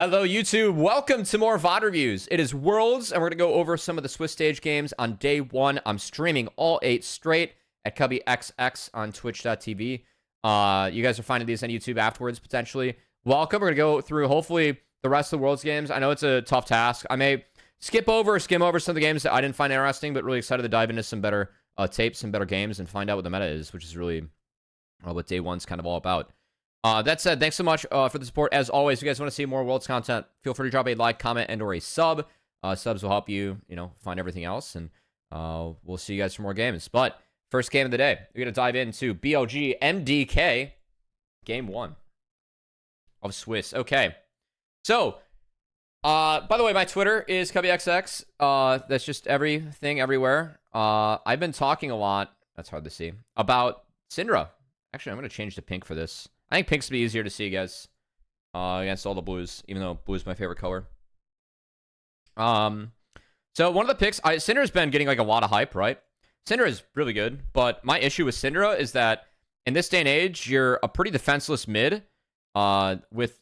Hello, YouTube. Welcome to more VoD reviews. It is Worlds, and we're going to go over some of the Swiss stage games on day one. I'm streaming all 8 straight at Cubby XX on twitch.tv. You guys are finding these on YouTube afterwards, potentially. Welcome. We're going to go through, hopefully, the rest of the Worlds games. I know it's a tough task. I may skip over or skim over some of the games that I didn't find interesting, but really excited to dive into some better tapes, some better games, and find out what the meta is, which is really what day one's kind of all about. That said, thanks so much for the support. As always, if you guys want to see more Worlds content, feel free to drop a like, comment, and or a sub. Subs will help you, find everything else, and we'll see you guys for more games. But first game of the day, we're going to dive into BLG MDK, game 1 of Swiss. Okay, so, by the way, my Twitter is CubbyXX. That's just everything, everywhere. I've been talking a lot, that's hard to see, about Syndra. Actually, I'm going to change to pink for this. I think pink's to be easier to see, guys, against all the blues, even though blue is my favorite color. So one of the picks, Syndra's been getting like a lot of hype, right? Syndra is really good, but my issue with Syndra is that in this day and age, you're a pretty defenseless mid with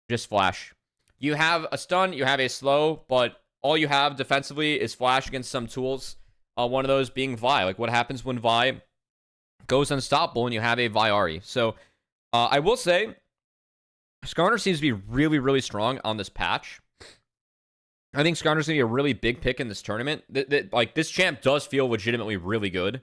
just flash. You have a stun, you have a slow, but all you have defensively is flash against some tools. One of those being Vi. Like, what happens when Vi goes unstoppable and you have a Viari? So I will say Skarner seems to be really, really strong on this patch. I think Skarner's going to be a really big pick in this tournament. Like, this champ does feel legitimately really good.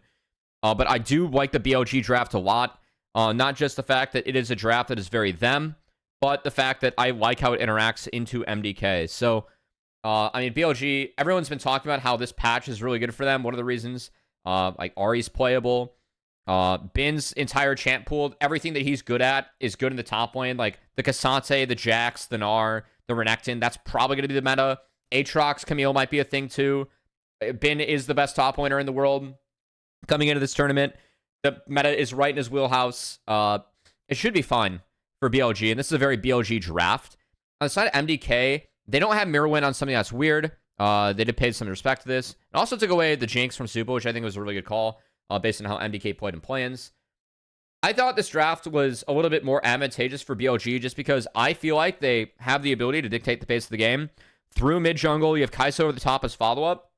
But I do like the BLG draft a lot. Not just the fact that it is a draft that is very them, but the fact that I like how it interacts into MDK. So, I mean, BLG, everyone's been talking about how this patch is really good for them. One of the reasons, like, Ahri's playable. Bin's entire champ pool, everything that he's good at is good in the top lane. Like the Cassante, the Jax, the Gnar, the Renekton. That's probably going to be the meta. Aatrox, Camille might be a thing too. Bin is the best top laner in the world coming into this tournament. The meta is right in his wheelhouse. It should be fine for BLG, and this is a very BLG draft. On the side of MDK, they don't have Mirror Win on something that's weird. They did pay some respect to this. And also took away the Jinx from Supo, which I think was a really good call. Based on how MDK played in plans. I thought this draft was a little bit more advantageous for BLG just because I feel like they have the ability to dictate the pace of the game. Through mid-jungle, you have Kai'Sa over the top as follow-up.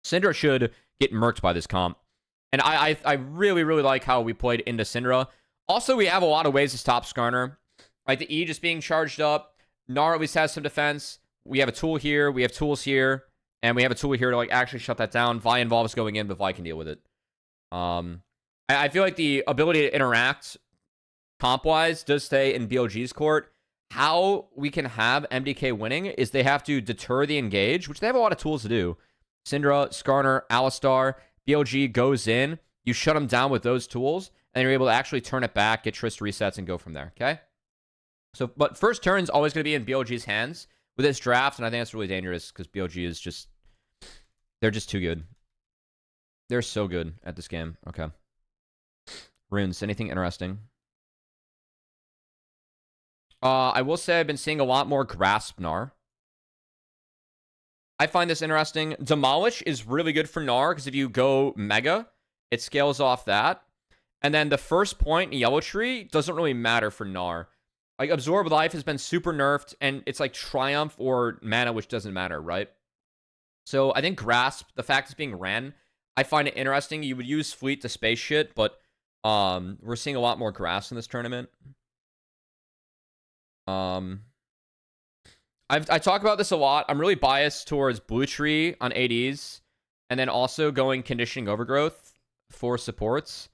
Syndra should get murked by this comp. And I really, really like how we played into Syndra. Also, we have a lot of ways to stop Skarner. Right, the E just being charged up. Gnar at least has some defense. We have a tool here. We have tools here. And we have a tool here to like actually shut that down. Vi involves going in, but Vi can deal with it. I feel like the ability to interact comp-wise does stay in BLG's court. How we can have MDK winning is they have to deter the engage, which they have a lot of tools to do. Syndra, Skarner, Alistar, BLG goes in, you shut them down with those tools, and you're able to actually turn it back, get Trist resets, and go from there, okay? So, but first turn's always going to be in BLG's hands with this draft, and I think that's really dangerous because BLG is just, they're just too good. They're so good at this game. Okay. Runes, anything interesting? I will say I've been seeing a lot more Grasp Gnar. I find this interesting. Demolish is really good for Gnar because if you go Mega, it scales off that. And then the first point in Yellow Tree doesn't really matter for Gnar. Like, Absorb Life has been super nerfed, and it's like Triumph or Mana, which doesn't matter, right? So I think Grasp, the fact it's being ran, I find it interesting. You would use Fleet to space shit, but we're seeing a lot more grass in this tournament. I talk about this a lot. I'm really biased towards Blue Tree on ADs, and then also going Conditioning Overgrowth for supports.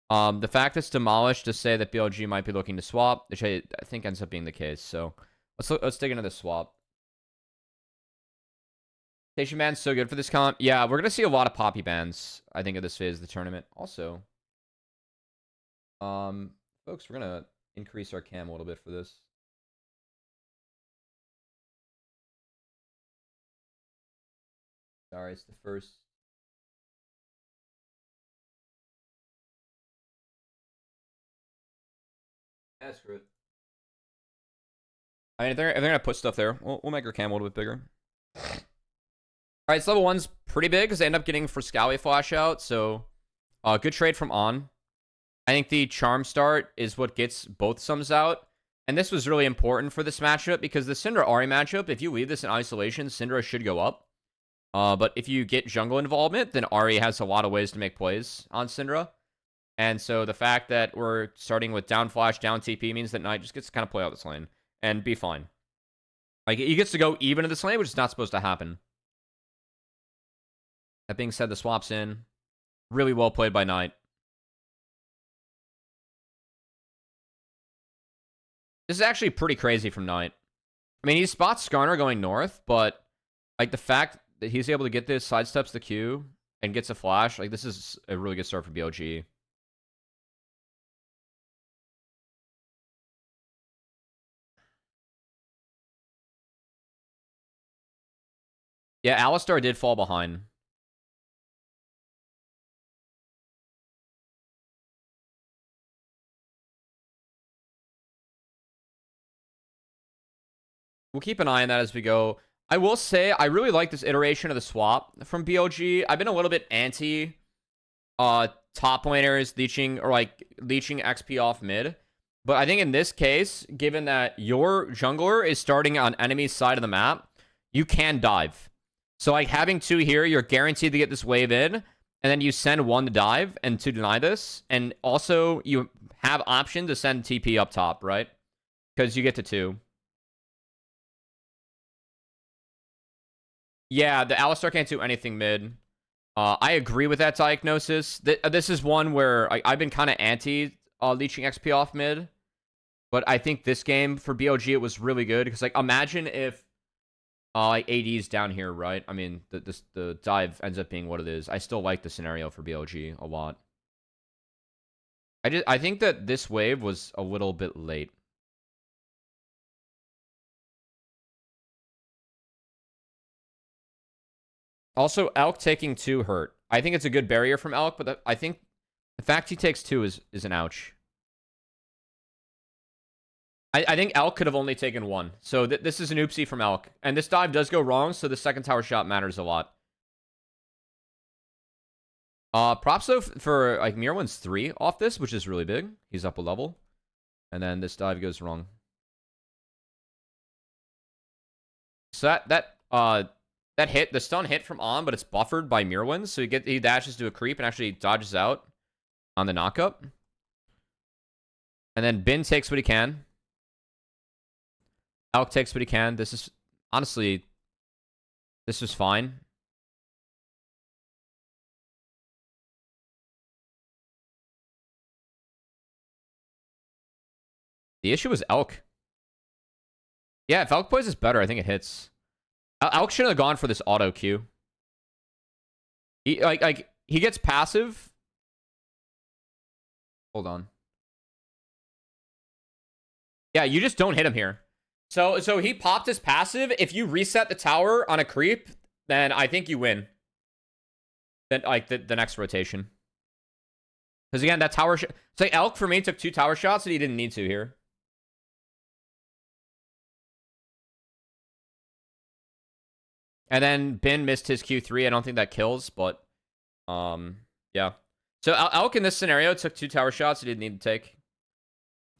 The fact it's demolished to say that BLG might be looking to swap, which I think ends up being the case. So let's dig into this swap. Station Ban's so good for this comp. Yeah, we're going to see a lot of Poppy bans, I think, at this phase of the tournament. Also, folks, we're going to increase our cam a little bit for this. Sorry, it's the first. Yeah, screw it. I mean, if they're going to put stuff there, we'll make our cam a little bit bigger. Alright, so level 1's pretty big because they end up getting Frescowie flash out, so good trade from On. I think the Charm start is what gets both sums out. And this was really important for this matchup because the Syndra Ahri matchup, if you leave this in isolation, Syndra should go up. But if you get jungle involvement, then Ahri has a lot of ways to make plays on Syndra. And so the fact that we're starting with down flash, down TP means that Knight just gets to kind of play out this lane and be fine. Like, he gets to go even in this lane, which is not supposed to happen. That being said, the swap's in. Really well played by Knight. This is actually pretty crazy from Knight. I mean, he spots Skarner going north, but like the fact that he's able to get this, sidesteps the Q, and gets a flash, like this is a really good start for BLG. Yeah, Alistar did fall behind. We'll keep an eye on that as we go. I will say, I really like this iteration of the swap from BLG. I've been a little bit anti top laners leeching XP off mid. But I think in this case, given that your jungler is starting on enemy's side of the map, you can dive. So like having 2 here, you're guaranteed to get this wave in, and then you send 1 to dive and to deny this. And also you have option to send TP up top, right? Because you get to 2. Yeah, the Alistar can't do anything mid. I agree with that diagnosis. This is one where I've been kind of anti leeching XP off mid. But I think this game for BLG, it was really good. Because, like, imagine if like AD's down here, right? I mean, the dive ends up being what it is. I still like the scenario for BLG a lot. I think that this wave was a little bit late. Also, Elk taking 2 hurt. I think it's a good barrier from Elk, but I think the fact he takes 2 is an ouch. I think Elk could have only taken 1. So this is an oopsie from Elk. And this dive does go wrong, so the second tower shot matters a lot. Props though for like Mirwin's 3 off this, which is really big. He's up a level. And then this dive goes wrong. So that hit, the stun hit from On, but it's buffered by Mirwin, so he dashes to a creep and actually dodges out on the knockup. And then Bin takes what he can. Elk takes what he can. This is, honestly, this was fine. The issue was Elk. Yeah, if Elk plays this better, I think it hits. Elk shouldn't have gone for this auto Q. He he gets passive. Hold on. Yeah, you just don't hit him here. So he popped his passive. If you reset the tower on a creep, then I think you win. Then like the next rotation. Because again, that tower it's like Elk for me took 2 tower shots that he didn't need to here. And then Bin missed his Q3. I don't think that kills, but yeah. So Elk in this scenario took 2 tower shots he didn't need to take.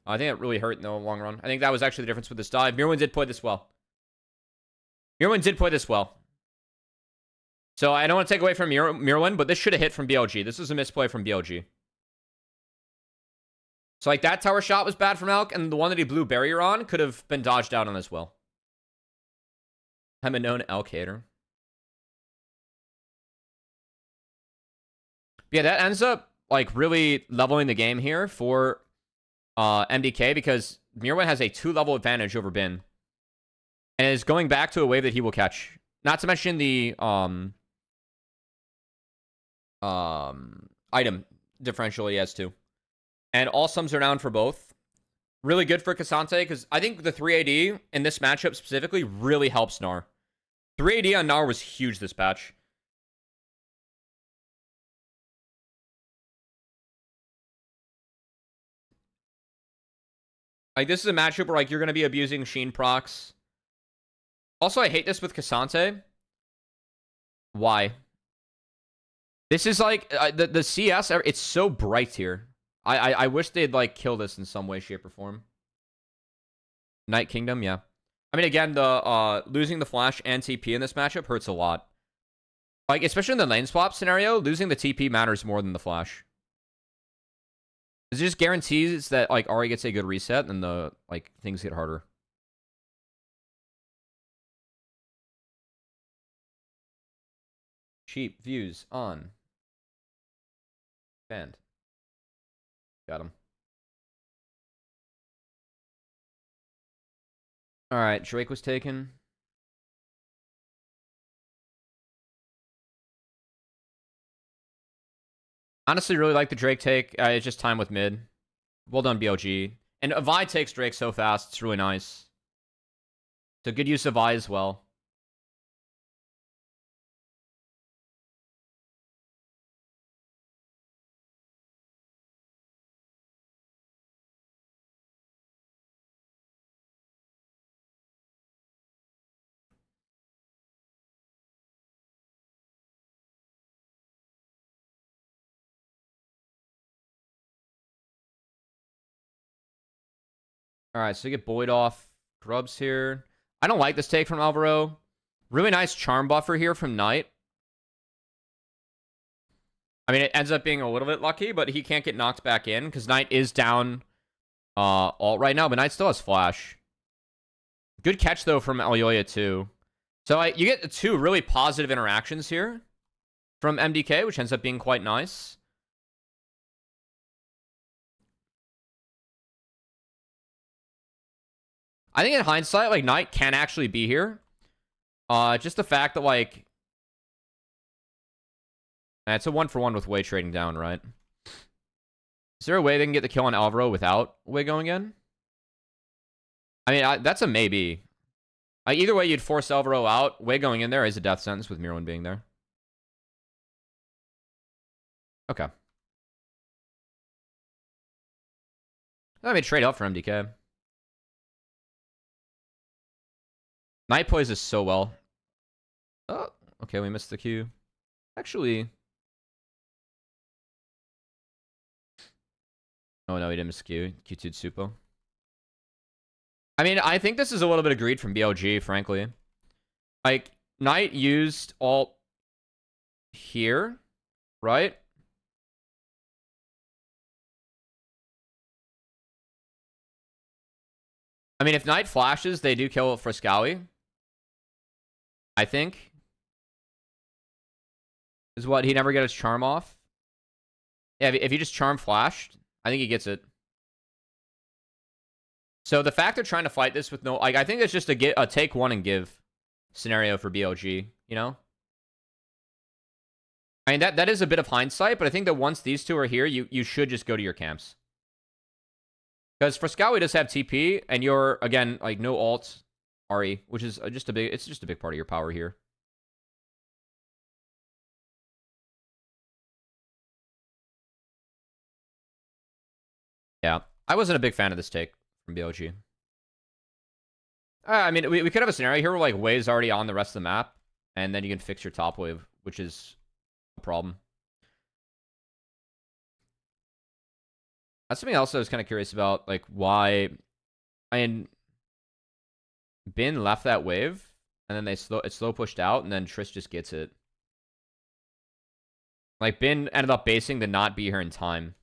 I think it really hurt in the long run. I think that was actually the difference with this dive. Mirwin did play this well. Mirwin did play this well. So I don't want to take away from Mirwin, but this should have hit from BLG. This was a misplay from BLG. So like that tower shot was bad from Elk, and the one that he blew barrier on could have been dodged out on as well. I'm a known Elk hater. Yeah, that ends up like really leveling the game here for MDK because Mirwin has a 2-level advantage over Bin. And is going back to a wave that he will catch. Not to mention the item differential he has too. And all sums are down for both. Really good for Cassante because I think the 3 AD in this matchup specifically really helps Gnar. 3 AD on Gnar was huge this patch. Like, this is a matchup where, like, you're going to be abusing Sheen procs. Also, I hate this with Cassante. Why? This is, like, the CS, it's so bright here. I wish they'd, like, kill this in some way, shape, or form. Night Kingdom, yeah. I mean, again, the losing the flash and TP in this matchup hurts a lot. Like, especially in the lane swap scenario, losing the TP matters more than the flash. It just guarantees that, like, Ahri gets a good reset and the, like, things get harder. Cheap views on. Banned. Got him. Alright, Drake was taken. Honestly, really like the Drake take. It's just time with mid. Well done, BLG. And Vi takes Drake so fast. It's really nice. So good use of Vi as well. Alright, so you get Boyd off. Grubs here. I don't like this take from Alvaro. Really nice charm buffer here from Knight. I mean, it ends up being a little bit lucky, but he can't get knocked back in because Knight is down alt right now, but Knight still has flash. Good catch, though, from Alyoya, too. So you get two really positive interactions here from MDK, which ends up being quite nice. I think in hindsight, like, Knight can actually be here. Just the fact that, like... It's a 1-for-1 with Wei trading down, right? Is there a way they can get the kill on Alvaro without Wei going in? I mean, that's a maybe. Either way, you'd force Alvaro out. Wei going in there is a death sentence with Mirwin being there. Okay. I mean, trade up for MDK. Knight plays this so well. Oh, okay, we missed the Q. Actually... Oh, no, he didn't miss Q. Q2'd Supo. I mean, I think this is a little bit of greed from BLG, frankly. Like, Knight used ult here, right? I mean, if Knight flashes, they do kill Frescowy. I think. Is what, he never got his charm off? Yeah, if he just charm flashed, I think he gets it. So the fact they're trying to fight this with no... Like, I think it's just a take one and give scenario for BLG, you know? I mean, that is a bit of hindsight, but I think that once these two are here, you should just go to your camps. Because Frescowy does have TP, and you're, again, like, no ult, Ahri, which is just a big... It's just a big part of your power here. Yeah. I wasn't a big fan of this take from BLG. I mean, we could have a scenario here where, like, Wei's already on the rest of the map, and then you can fix your top wave, which is a problem. That's something else I was kind of curious about, like, why... I mean, Bin left that wave, and then it slow pushed out, and then Triss just gets it. Like, Bin ended up basing to not be here in time.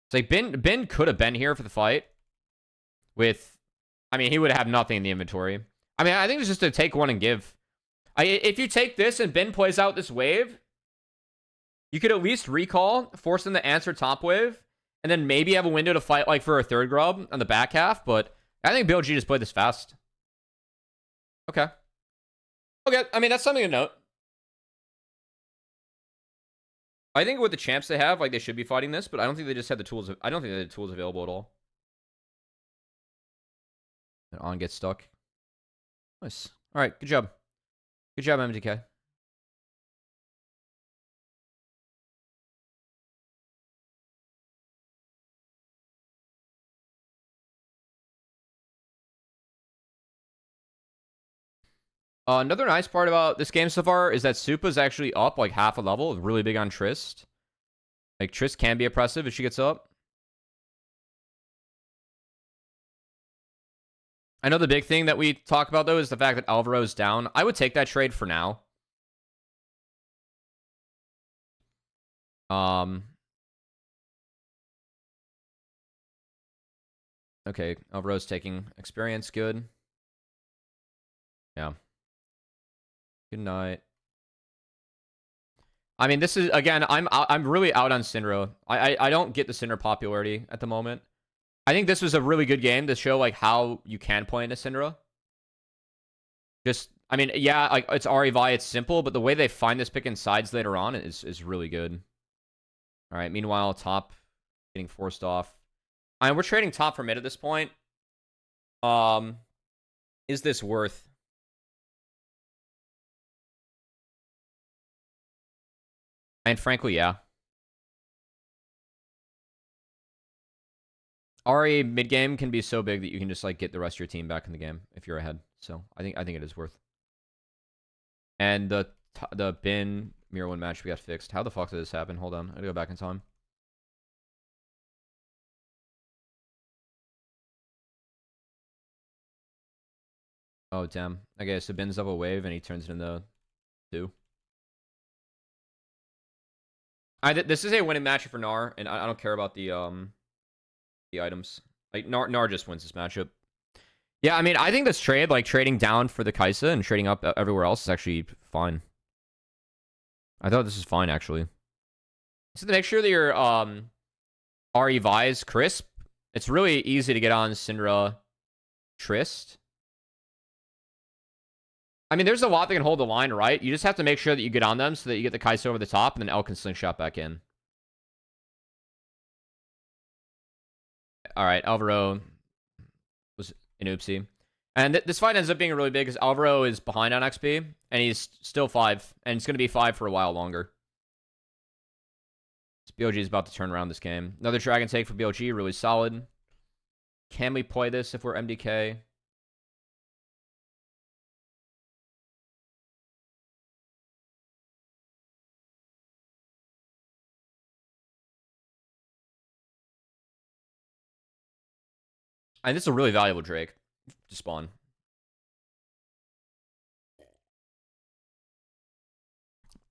It's like, Bin could have been here for the fight with... I mean, he would have nothing in the inventory. I mean, I think it's just to take one and give. If you take this and Bin plays out this wave, you could at least recall, force them to answer top wave, and then maybe have a window to fight, like, for a third grub on the back half, but I think BLG just played this fast. Okay. Okay, I mean, that's something to note. I think with the champs they have, like, they should be fighting this, but I don't think they just have the tools. I don't think they have the tools available at all. And On gets stuck. Nice. All right, good job. Good job, MDK. Another nice part about this game so far is that Supa's actually up like half a level. Really big on Trist. Like, Trist can be oppressive if she gets up. I know the big thing that we talk about, though, is the fact that Alvaro's down. I would take that trade for now. Okay, Alvaro's taking experience. Good. Yeah. Good night. I mean, this is, again, I'm really out on Syndra. I don't get the Syndra popularity at the moment. I think this was a really good game to show, like, how you can play into Syndra. Just, I mean, yeah, like, it's REVI, it's simple, but the way they find this pick in sides later on is really good. All right, meanwhile, top getting forced off. I mean, we're trading top for mid at this point. Is this worth? And frankly, yeah. RE mid game can be so big that you can just like get the rest of your team back in the game if you're ahead. So I think it is worth. And the bin mirror one match we got fixed. How the fuck did this happen? Hold on, I gotta go back in time. Oh damn. Okay, so bin's up a wave and he turns it into 2. This is a winning matchup for Gnar, and I don't care about the items. Like Gnar just wins this matchup. Yeah, I mean, I think this trade, like trading down for the Kaisa and trading up everywhere else, is actually fine. I thought this was fine actually. So to make sure that your REVI is crisp, it's really easy to get on Syndra Trist. I mean, there's a lot that can hold the line, right? You just have to make sure that you get on them so that you get the Kaisa over the top, and then El can slingshot back in. All right, Alvaro was an oopsie. And this fight ends up being really big because Alvaro is behind on XP, and he's still 5, and it's going to be 5 for a while longer. BLG is about to turn around this game. Another Dragon take for BLG, really solid. Can we play this if we're MDK? And this is a really valuable Drake to spawn.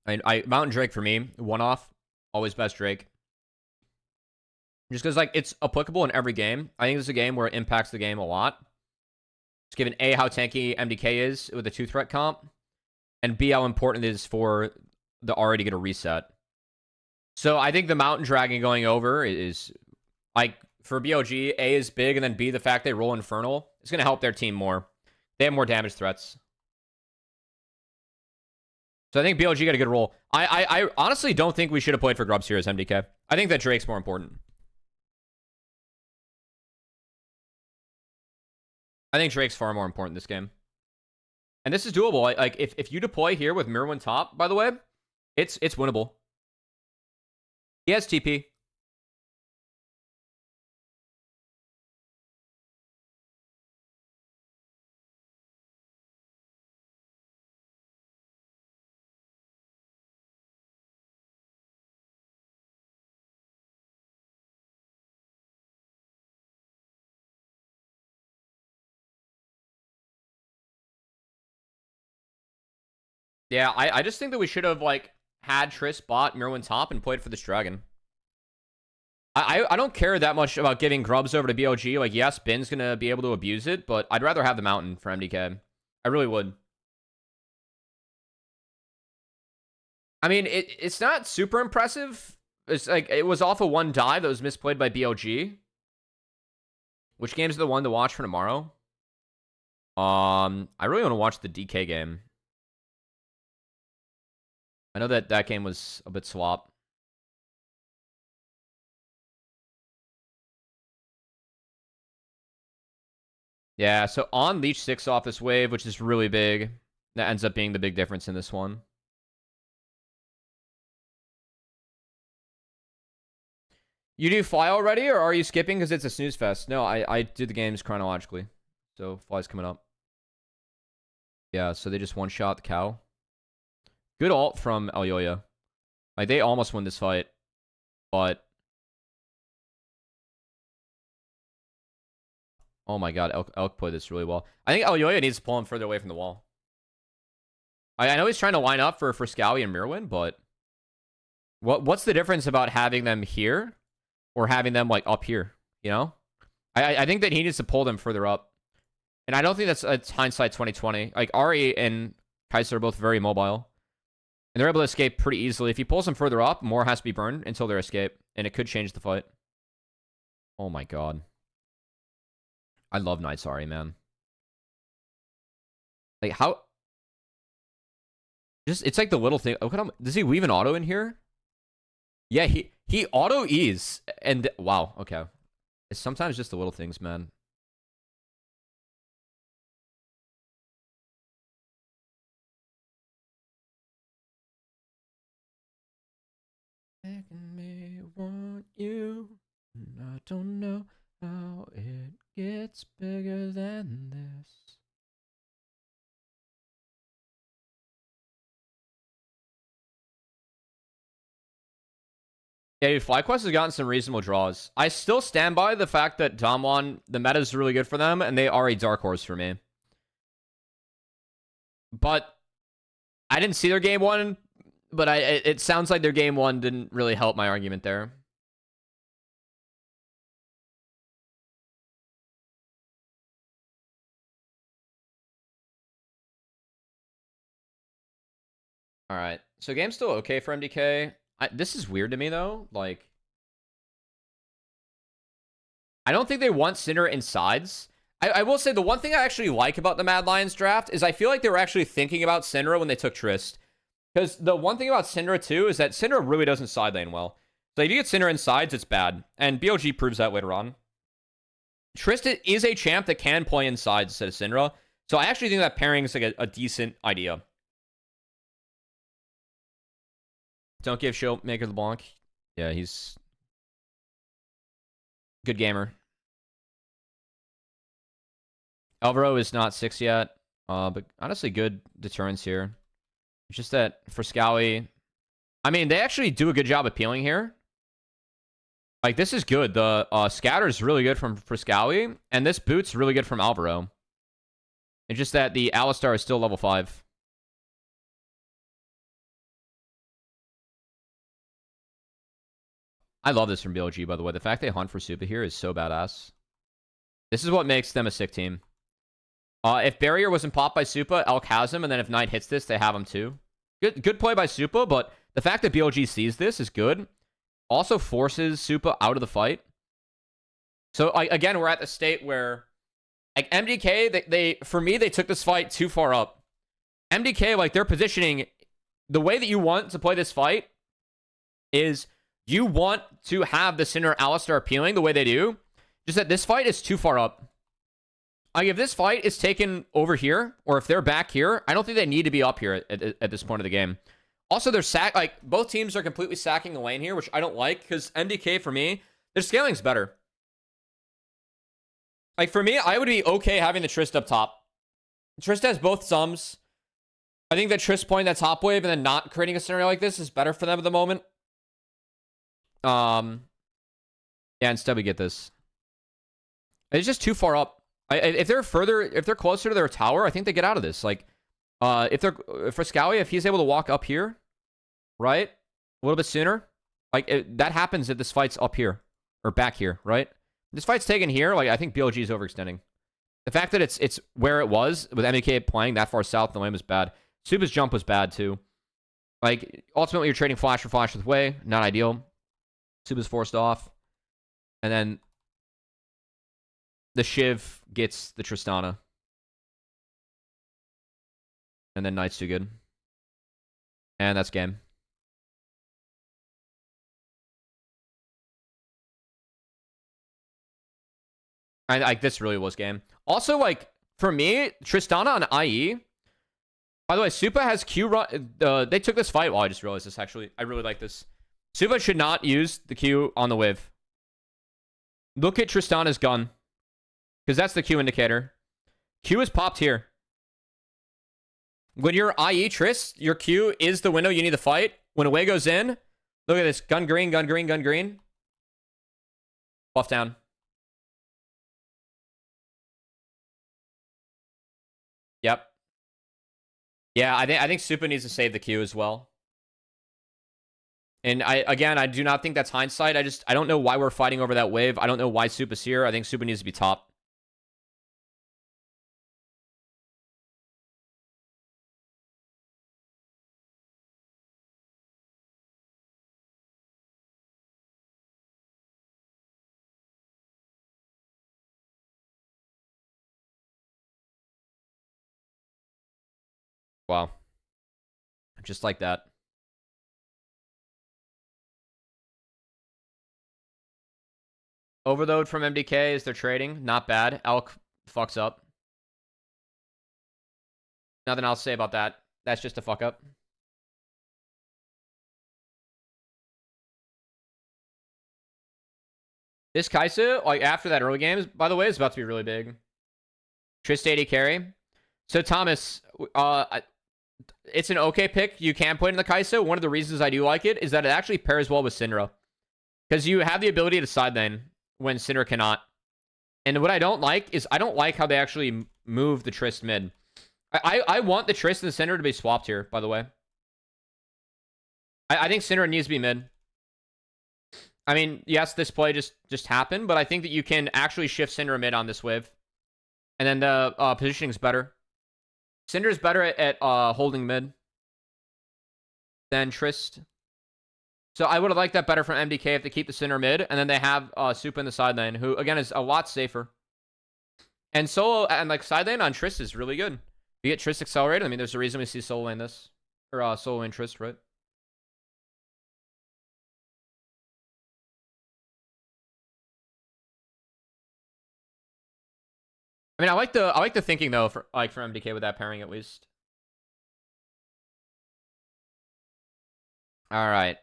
I Mountain Drake for me, one off, always best Drake. Just because like it's applicable in every game. I think this is a game where it impacts the game a lot. It's given A, how tanky MDK is with a 2-threat comp, and B, how important it is for the RA to get a reset. So I think the Mountain Dragon going over is like for BLG, A is big, and then B, the fact they roll Infernal is going to help their team more. They have more damage threats. So I think BLG got a good roll. I honestly don't think we should have played for Grubs here as MDK. I think that Drake's more important. I think Drake's far more important this game. And this is doable. Like if you deploy here with Mirwin top, by the way, it's winnable. He has TP. Yeah, I just think that we should have like had Triss bot Mirwin top and played for this dragon. I don't care that much about giving Grubs over to BLG. Like, yes, Bin's gonna be able to abuse it, but I'd rather have the Mountain for MDK. I really would. I mean, it's not super impressive. It's like it was off of one dive that was misplayed by BLG. Which games are the one to watch for tomorrow? I really want to watch the DK game. I know that game was a bit slop. Yeah, so on Leech 6 off this wave, which is really big. That ends up being the big difference in this one. You do Fly already, or are you skipping because it's a snooze fest? No, I do the games chronologically. So Fly's coming up. Yeah, so they just one-shot the cow. Good ult from Elyoya. Like, they almost win this fight. But Oh my god, Elk played this really well. I think Elyoya needs to pull him further away from the wall. I know he's trying to line up for Scowie and Mirwin, but what's the difference about having them here or having them like up here? You know, I think that he needs to pull them further up, and I don't think that's hindsight 2020. Like Ari and Kaiser are both very mobile, and they're able to escape pretty easily. If he pulls them further up, more has to be burned until they escape, and it could change the fight. Oh my god, I love Knight's Ari, man. Like how? Just it's like the little thing. Oh, does he weave an auto in here? Yeah, he auto ease and wow. Okay, it's sometimes just the little things, man. Making me want you. I don't know how it gets bigger than this. Yeah, dude, FlyQuest has gotten some reasonable draws. I still stand by the fact that Damwon, the meta is really good for them, and they are a dark horse for me. But I didn't see their game one, but it sounds like their game one didn't really help my argument there. All right, so game's still okay for MDK. This is weird to me, though. Like, I don't think they want Cinder in sides. I will say the one thing I actually like about the Mad Lions draft is I feel like they were actually thinking about Syndra when they took Trist. Because the one thing about Syndra, too, is that Syndra really doesn't side lane well. So if you get Syndra in sides, it's bad. And BLG proves that later on. Trist is a champ that can play in sides instead of Syndra. So I actually think that pairing is like a decent idea. Don't give Showmaker LeBlanc. Yeah, he's good gamer. Alvaro is not 6 yet. But honestly, good deterrence here. It's just that for Scowie, I mean, they actually do a good job appealing here. Like, this is good. The scatter is really good for Scowie, and this boot's really good from Alvaro. It's just that the Alistar is still level 5. I love this from BLG, by the way. The fact they hunt for Supa here is so badass. This is what makes them a sick team. If Barrier wasn't popped by Supa, Elk has him, and then if Knight hits this, they have him too. Good play by Supa, but the fact that BLG sees this is good. Also forces Supa out of the fight. So, again, we're at the state where, like, MDK, for me, they took this fight too far up. MDK, like, their positioning, the way that you want to play this fight is you want to have the Cinder Alistar appealing the way they do. Just that this fight is too far up. Like, if this fight is taken over here, or if they're back here, I don't think they need to be up here at this point of the game. Also, they're like, both teams are completely sacking the lane here, which I don't like, because MDK, for me, their scaling's better. Like, for me, I would be okay having the Trist up top. Trist has both sums. I think that Trist playing that top wave and then not creating a scenario like this is better for them at the moment. Yeah, instead we get this. It's just too far up. If they're closer to their tower, I think they get out of this. Like, for Scowie, if he's able to walk up here, right, a little bit sooner, like that happens if this fight's up here or back here, right? This fight's taken here, like I think BLG is overextending. The fact that it's where it was with MDK playing that far south, the lane was bad. Supa's jump was bad too. Like ultimately, you're trading flash for flash with Wei, not ideal. Supa's forced off, and then the Shiv gets the Tristana. And then Knight's too good. And that's game. Like, this really was game. Also, like, for me, Tristana on IE. By the way, Supa has Q run. They took this fight. Well, I just realized this, actually. I really like this. Supa should not use the Q on the wave. Look at Tristana's gun. Because that's the Q indicator. Q is popped here. When you're IE Trist, your Q is the window you need to fight. When away goes in, look at this. Gun green, gun green, gun green. Buff down. Yep. Yeah, I think Supa needs to save the queue as well. And I do not think that's hindsight. I don't know why we're fighting over that wave. I don't know why Supa's here. I think Supa needs to be top. Wow. Just like that. Overload from MDK is they're trading. Not bad. Elk fucks up. Nothing else to say about that. That's just a fuck up. This Kai'Sa, like after that early game, by the way, is about to be really big. Trist 80 carry. So Thomas, it's an okay pick. You can put in the Kai'Sa. One of the reasons I do like it is that it actually pairs well with Syndra. Because you have the ability to side lane when Syndra cannot. And what I don't like is I don't like how they actually move the Trist mid. I want the Trist and the Syndra to be swapped here, by the way. I think Syndra needs to be mid. I mean, yes, this play just happened, but I think that you can actually shift Syndra mid on this wave. And then the positioning's better. Syndra's better at holding mid than Trist. So I would have liked that better from MDK if they keep the Syndra mid, and then they have Supa in the side lane, who, again, is a lot safer. And solo, and like side lane on Trist is really good. You get Trist accelerated. I mean, there's a reason we see solo lane this. Or solo lane Trist, right? I mean, I like the thinking though for MDK with that pairing at least. All right.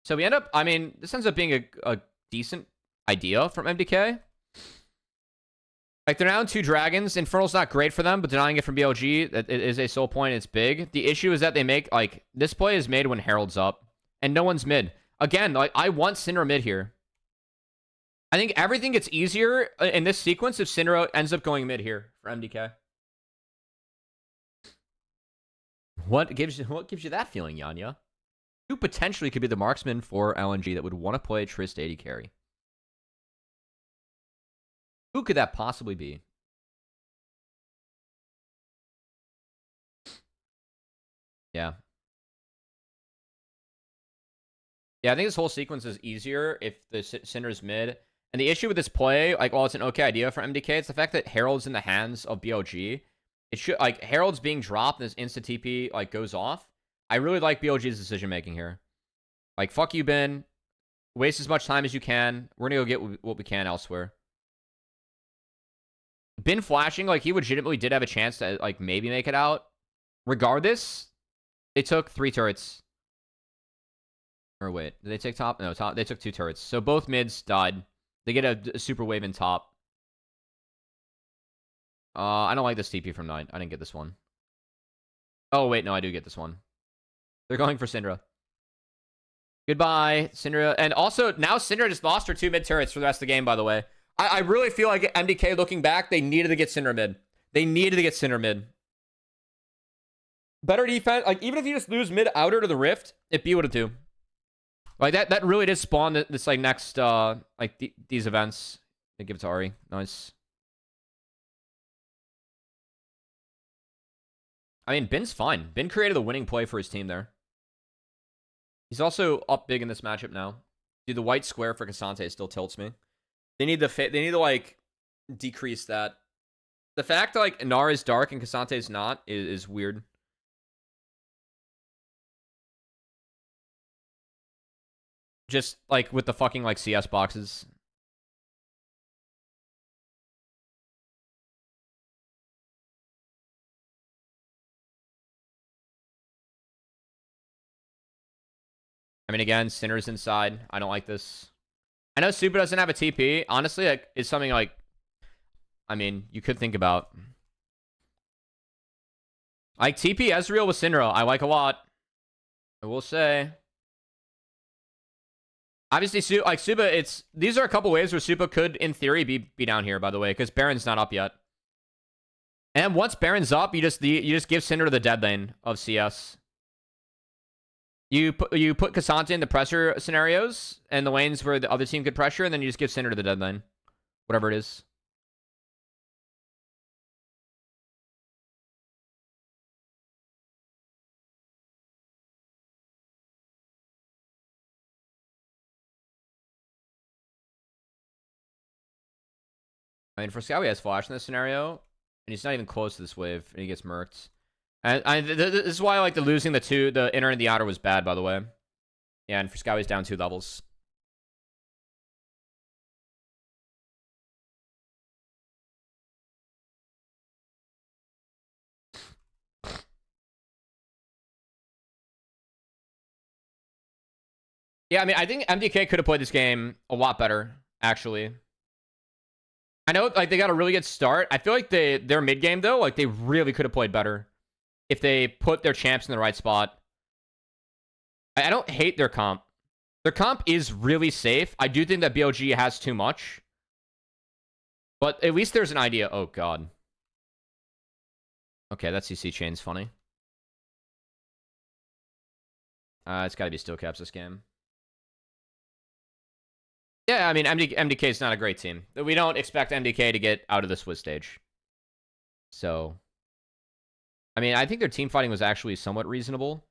So we end up. I mean, this ends up being a decent idea from MDK. Like they're down 2 dragons. Infernal's not great for them, but denying it from BLG, that is a soul point. It's big. The issue is that they make like this play is made when Herald's up, and no one's mid. Again, like I want Syndra mid here. I think everything gets easier in this sequence if Syndra ends up going mid here for MDK. What gives you that feeling, Yanya? Who potentially could be the marksman for LNG that would want to play Trist 80 carry? Who could that possibly be? Yeah. Yeah, I think this whole sequence is easier if the Syndra's mid. And the issue with this play, like, while it's an okay idea for MDK, it's the fact that Herald's in the hands of BLG. It should, like, Herald's being dropped and this insta-TP, like, goes off. I really like BLG's decision-making here. Like, fuck you, Ben. Waste as much time as you can. We're gonna go get what we can elsewhere. Ben flashing, like, he legitimately did have a chance to, like, maybe make it out. Regardless, they took 3 turrets. Or wait, did they take top? No, top. They took 2 turrets. So both mids died. They get a super wave in top. I don't like this TP from 9. I didn't get this one. Oh, wait, no, I do get this one. They're going for Syndra. Goodbye, Syndra. And also, now Syndra just lost her 2 mid turrets for the rest of the game, by the way. I really feel like MDK, looking back, they needed to get Syndra mid. They needed to get Syndra mid. Better defense. Like, even if you just lose mid outer to the Rift, it be what it do. Like, that really did spawn this, like, next, these events. They give it to Ari. Nice. I mean, Ben's fine. Ben created a winning play for his team there. He's also up big in this matchup now. Dude, the white square for Cassante still tilts me. They need to, like, decrease that. The fact that, like, Nara is dark and Cassante is not is weird. Just, like, with the fucking, like, CS boxes. I mean, again, Sinner's inside. I don't like this. I know Super doesn't have a TP. Honestly, like, it's something, like, I mean, you could think about. Like, TP Ezreal with Syndra, I like a lot. I will say. Obviously, Supa, these are a couple ways where Supa could, in theory, be down here, by the way, because Baron's not up yet. And once Baron's up, you just give Syndra the dead lane of CS. You put Cassandra in the pressure scenarios and the lanes where the other team could pressure, and then you just give Syndra the dead lane. Whatever it is. I mean, Frescowi has flash in this scenario, and he's not even close to this wave, and he gets murked. And this is why I like the losing the inner and the outer was bad, by the way. Yeah, and Frescowi's down 2 levels. Yeah, I mean, I think MDK could have played this game a lot better, actually. I know, like, they got a really good start. I feel like their mid game, though, like, they really could have played better if they put their champs in the right spot. I don't hate their comp. Their comp is really safe. I do think that BLG has too much. But at least there's an idea. Oh, God. Okay, that CC chain's funny. It's got to be still caps this game. Yeah, I mean, MDK is not a great team. We don't expect MDK to get out of the Swiss stage. So, I mean, I think their team fighting was actually somewhat reasonable.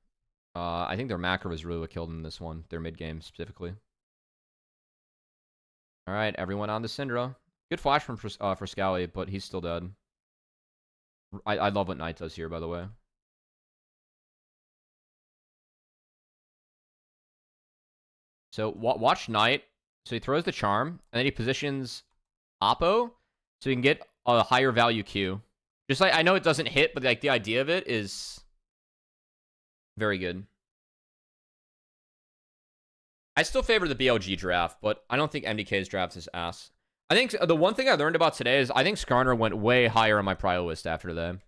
I think their macro was really what killed them in this one. Their mid game, specifically. All right, everyone on the Syndra. Good flash from Frescowi, but he's still dead. I love what Knight does here, by the way. So, watch Knight. So he throws the charm, and then he positions Oppo, so he can get a higher value Q. Just like, I know it doesn't hit, but like the idea of it is very good. I still favor the BLG draft, but I don't think MDK's draft is ass. I think the one thing I learned about today is I think Skarner went way higher on my prio list after that.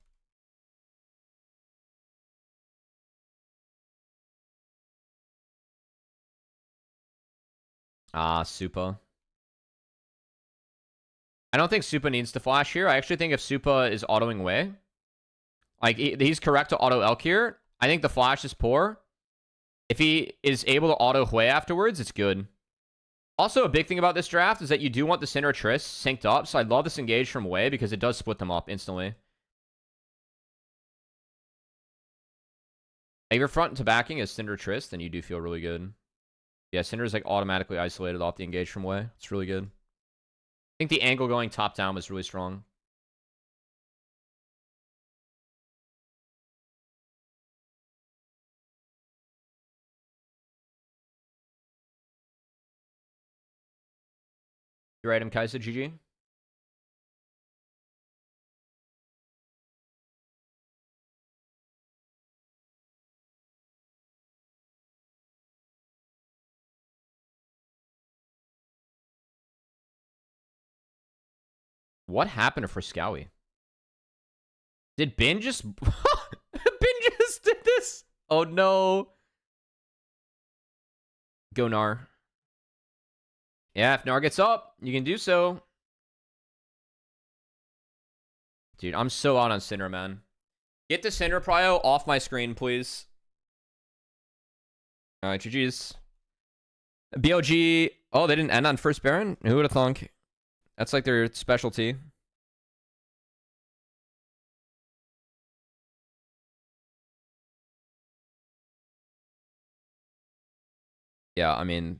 Supa. I don't think Supa needs to flash here. I actually think if Supa is autoing way, like he's correct to auto Elk here. I think the flash is poor. If he is able to auto Hui afterwards, it's good. Also, a big thing about this draft is that you do want the Syndra Triss synced up, so I love this engage from Hui because it does split them up instantly. If you're front to backing as Syndra Triss, then you do feel really good. Yeah, Syndra's like automatically isolated off the engage from Hui. It's really good. I think the angle going top down was really strong. Your item, Kaisa, GG. What happened to Frescowi? Did Bin just... Bin just did this? Oh, no. Go Gnar. Yeah, if Gnar gets up, you can do so. Dude, I'm so out on Syndra, man. Get the Syndra prio off my screen, please. Alright, GG's. BLG... Oh, they didn't end on first Baron? Who would have thunk? That's like their specialty. Yeah, I mean...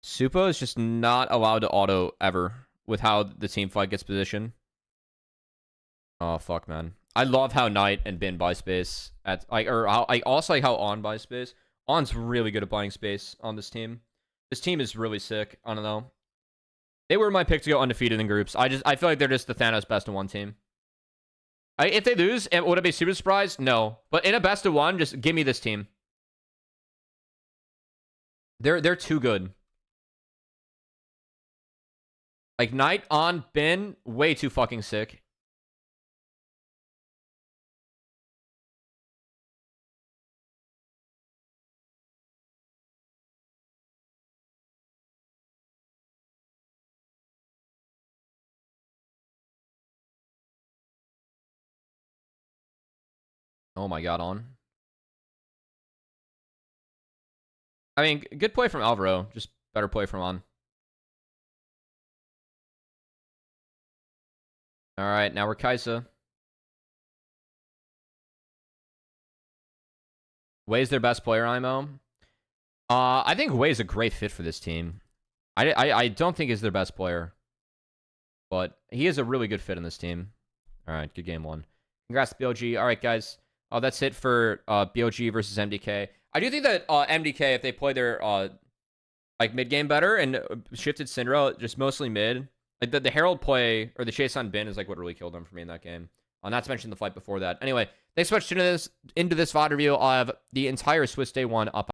Supa is just not allowed to auto ever with how the team fight gets positioned. Oh, fuck, man. I love how Knight and Bin buy space. I also like how On buys space. On's really good at buying space on this team. This team is really sick. I don't know. They were my pick to go undefeated in groups. I feel like they're just the Thanos best of one team. If they lose, would I be super surprised? No. But in a best of one, just give me this team. They're too good. Like Knight, On, Bin, way too fucking sick. Oh my god, on. I mean, good play from Alvaro. Just better play from on. All right, now we're Kaisa. Wei's their best player, IMO. I think Wei's a great fit for this team. I don't think he's their best player, but he is a really good fit in this team. All right, good game one. Congrats to BLG. All right, guys. That's it for BLG versus MDK. I do think that MDK, if they play their like mid game better and shifted Syndra just mostly mid, like the Herald play or the chase on Bin is like what really killed them for me in that game. Not to mention the fight before that. Anyway, thanks so much for tuning into this VoD review. I'll have the entire Swiss Day 1 up